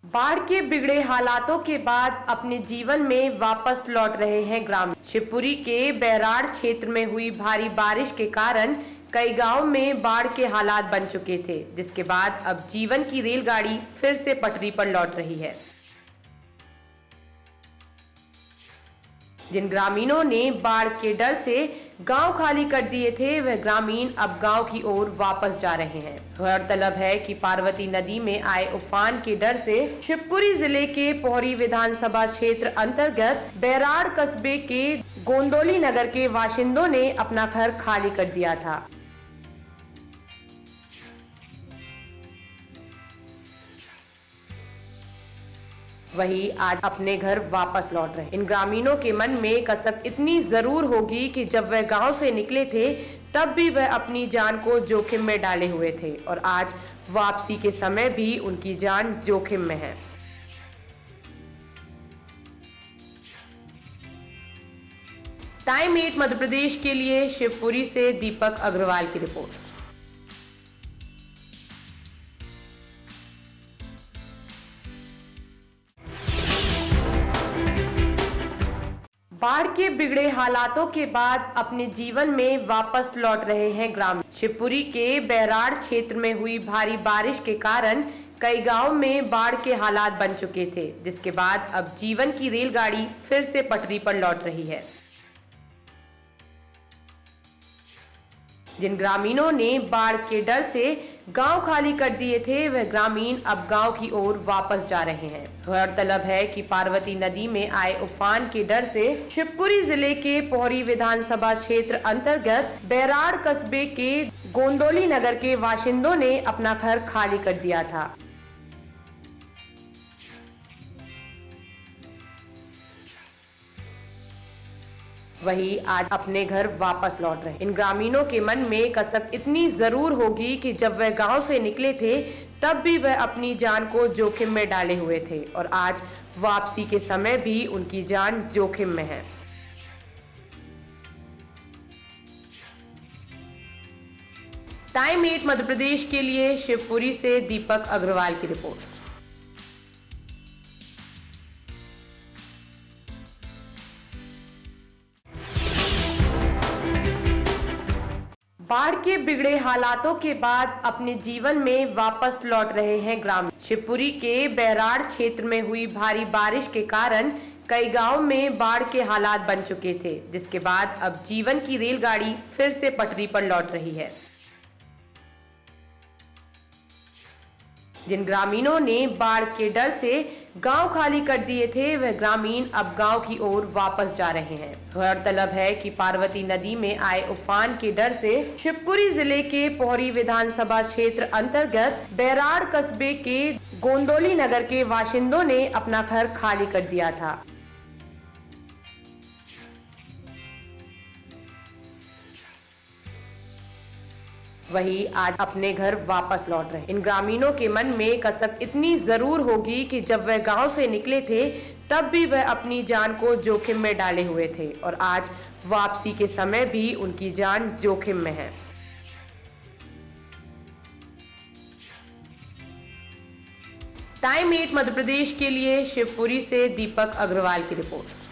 बाढ़ के बिगड़े हालातों के बाद अपने जीवन में वापस लौट रहे हैं ग्रामीण। शिवपुरी के बैराड़ क्षेत्र में हुई भारी बारिश के कारण कई गांव में बाढ़ के हालात बन चुके थे, जिसके बाद अब जीवन की रेलगाड़ी फिर से पटरी पर लौट रही है। जिन ग्रामीणों ने बाढ़ के डर से गांव खाली कर दिए थे, वह ग्रामीण अब गांव की ओर वापस जा रहे हैं। गौरतलब है कि पार्वती नदी में आए उफान के डर से शिवपुरी जिले के पोहरी विधानसभा क्षेत्र अंतर्गत बैराड़ कस्बे के गोंदोली नगर के बाशिंदों ने अपना घर खाली कर दिया था। वही आज अपने घर वापस लौट रहे इन ग्रामीणों के मन में कसक इतनी जरूर होगी कि जब वह गांव से निकले थे तब भी वह अपनी जान को जोखिम में डाले हुए थे और आज वापसी के समय भी उनकी जान जोखिम में है। टाइम 8 मध्य प्रदेश के लिए शिवपुरी से दीपक अग्रवाल की रिपोर्ट। बाढ़ के बिगड़े हालातों के बाद अपने जीवन में वापस लौट रहे हैं ग्रामीण। शिवपुरी के बैराड़ क्षेत्र में हुई भारी बारिश के कारण कई गांव में बाढ़ के हालात बन चुके थे, जिसके बाद अब जीवन की रेलगाड़ी फिर से पटरी पर लौट रही है। जिन ग्रामीणों ने बाढ़ के डर से गांव खाली कर दिए थे, वह ग्रामीण अब गांव की ओर वापस जा रहे हैं। गौरतलब है कि पार्वती नदी में आए उफान के डर से शिवपुरी जिले के पोहरी विधानसभा क्षेत्र अंतर्गत बैराड़ कस्बे के गोंदोली नगर के बाशिंदों ने अपना घर खाली कर दिया था। वही आज अपने घर वापस लौट रहे इन ग्रामीणों के मन में कसक इतनी जरूर होगी कि जब वह गांव से निकले थे तब भी वह अपनी जान को जोखिम में डाले हुए थे और आज वापसी के समय भी उनकी जान जोखिम में है। टाइम 8 मध्य प्रदेश के लिए शिवपुरी से दीपक अग्रवाल की रिपोर्ट। बाढ़ के बिगड़े हालातों के बाद अपने जीवन में वापस लौट रहे हैं ग्रामीण। शिवपुरी के बैराड़ क्षेत्र में हुई भारी बारिश के कारण कई गांव में बाढ़ के हालात बन चुके थे, जिसके बाद अब जीवन की रेलगाड़ी फिर से पटरी पर लौट रही है। जिन ग्रामीणों ने बाढ़ के डर से गांव खाली कर दिए थे, वह ग्रामीण अब गांव की ओर वापस जा रहे हैं। गौरतलब है कि पार्वती नदी में आए उफान के डर से शिवपुरी जिले के पोहरी विधानसभा क्षेत्र अंतर्गत बैराड़ कस्बे के गोंदोली नगर के बाशिंदों ने अपना घर खाली कर दिया था। वही आज अपने घर वापस लौट रहे इन ग्रामीणों के मन में कसक इतनी जरूर होगी कि जब वह गांव से निकले थे तब भी वह अपनी जान को जोखिम में डाले हुए थे और आज वापसी के समय भी उनकी जान जोखिम में है। टाइम 8 मध्य प्रदेश के लिए शिवपुरी से दीपक अग्रवाल की रिपोर्ट।